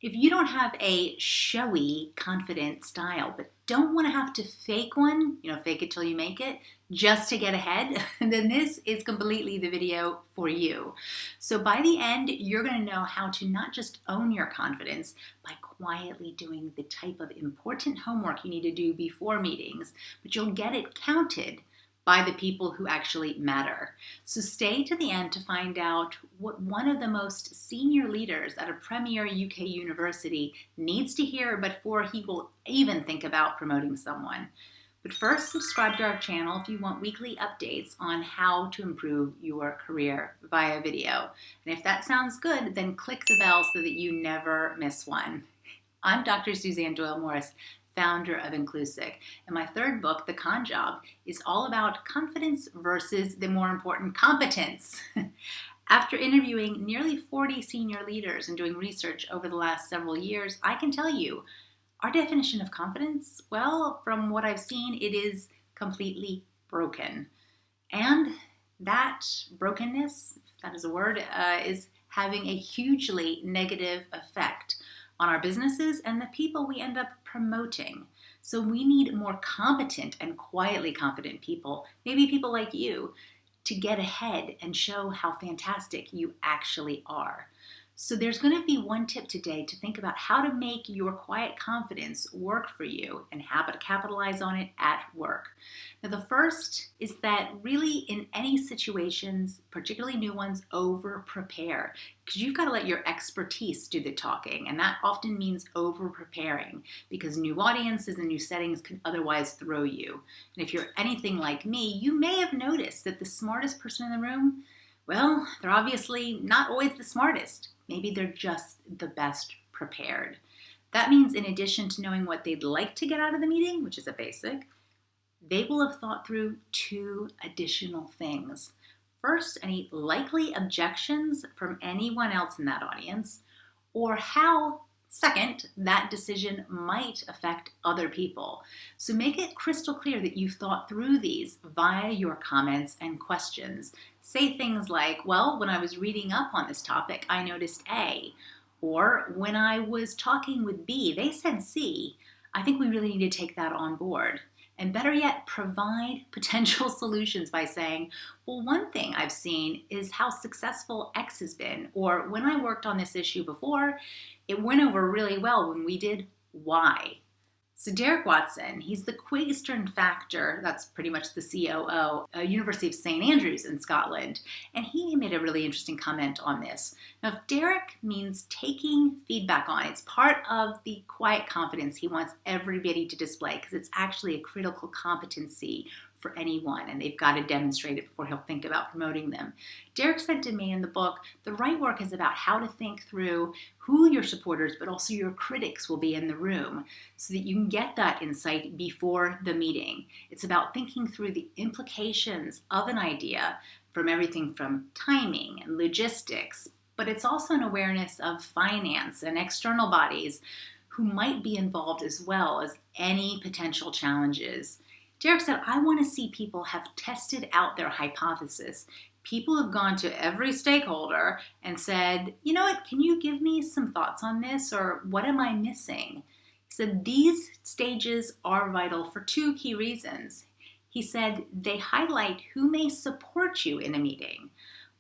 If you don't have a showy, confident style, but don't want to have to fake one, fake it till you make it, just to get ahead, then this is completely the video for you. So by the end, you're going to know how to not just own your confidence by quietly doing the type of important homework you need to do before meetings, but you'll get it counted by the people who actually matter. So stay to the end to find out what one of the most senior leaders at a premier UK university needs to hear before he will even think about promoting someone. But first, subscribe to our channel if you want weekly updates on how to improve your career via video. And if that sounds good, then click the bell so that you never miss one. I'm Dr. Suzanne Doyle-Morris, founder of Inclusive, and my third book, The Con Job, is all about confidence versus the more important competence. After interviewing nearly 40 senior leaders and doing research over the last several years, I can tell you our definition of confidence, well, from what I've seen, it is completely broken. And that brokenness, if that is a word, is having a hugely negative effect on our businesses and the people we end up promoting. So we need more competent and quietly confident people, maybe people like you, to get ahead and show how fantastic you actually are. So there's going to be one tip today to think about how to make your quiet confidence work for you and how to capitalize on it at work. Now, the first is that really in any situations, particularly new ones, over-prepare, because you've got to let your expertise do the talking, and that often means over-preparing because new audiences and new settings can otherwise throw you. And if you're anything like me, you may have noticed that the smartest person in the room, well, they're obviously not always the smartest. Maybe they're just the best prepared. That means in addition to knowing what they'd like to get out of the meeting, which is a basic, they will have thought through two additional things. First, any likely objections from anyone else in that audience, or how, second, that decision might affect other people. So make it crystal clear that you've thought through these via your comments and questions. Say things like, well, when I was reading up on this topic, I noticed A. Or when I was talking with B, they said C. I think we really need to take that on board. And better yet, provide potential solutions by saying, well, one thing I've seen is how successful X has been. Or when I worked on this issue before, it went over really well when we did Y. So Derek Watson, he's the Quaistern Factor, that's pretty much the COO, University of St. Andrews in Scotland, and he made a really interesting comment on this. Now, if Derek means taking feedback on, it's part of the quiet confidence he wants everybody to display because it's actually a critical competency for anyone, and they've got to demonstrate it before he'll think about promoting them. Derek said to me in the book, the right work is about how to think through who your supporters, but also your critics will be in the room so that you can get that insight before the meeting. It's about thinking through the implications of an idea from everything from timing and logistics, but it's also an awareness of finance and external bodies who might be involved as well as any potential challenges. Derek said, I want to see people have tested out their hypothesis. People have gone to every stakeholder and said, you know what, can you give me some thoughts on this, or what am I missing? He said, these stages are vital for two key reasons. He said, they highlight who may support you in a meeting.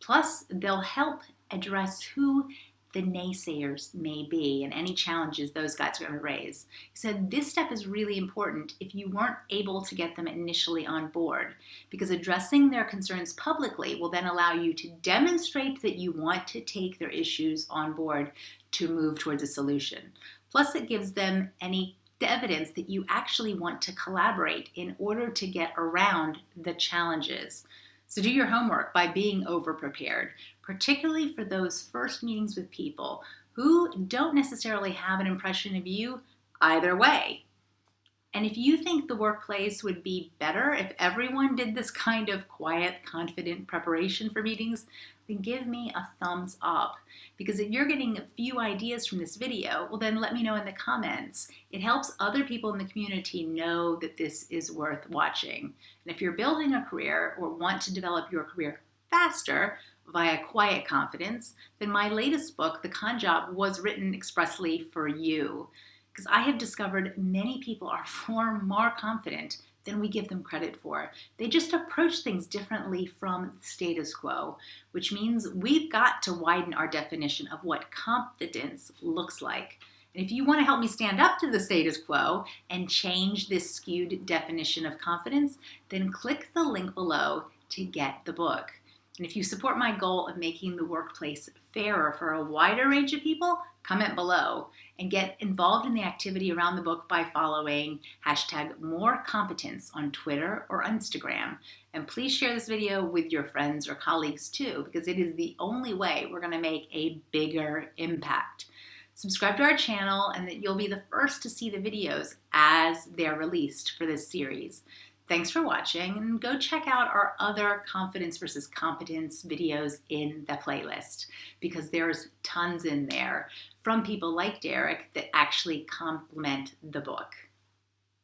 Plus, they'll help address who the naysayers may be and any challenges those guys are going to raise. He said this step is really important if you weren't able to get them initially on board, because addressing their concerns publicly will then allow you to demonstrate that you want to take their issues on board to move towards a solution. Plus, it gives them any evidence that you actually want to collaborate in order to get around the challenges. So do your homework by being over-prepared, particularly for those first meetings with people who don't necessarily have an impression of you either way. And if you think the workplace would be better if everyone did this kind of quiet, confident preparation for meetings, then give me a thumbs up. Because if you're getting a few ideas from this video, well then let me know in the comments. It helps other people in the community know that this is worth watching. And if you're building a career or want to develop your career faster, via quiet confidence, then my latest book, The Con Job, was written expressly for you. Because I have discovered many people are far more confident than we give them credit for. They just approach things differently from the status quo, which means we've got to widen our definition of what competence looks like. And if you want to help me stand up to the status quo and change this skewed definition of confidence, then click the link below to get the book. And if you support my goal of making the workplace fairer for a wider range of people, comment below and get involved in the activity around the book by following #MoreCompetence on Twitter or Instagram. And please share this video with your friends or colleagues too, because it is the only way we're going to make a bigger impact. Subscribe to our channel and that you'll be the first to see the videos as they're released for this series. Thanks for watching, and go check out our other confidence versus competence videos in the playlist, because there's tons in there from people like Derek that actually complement the book.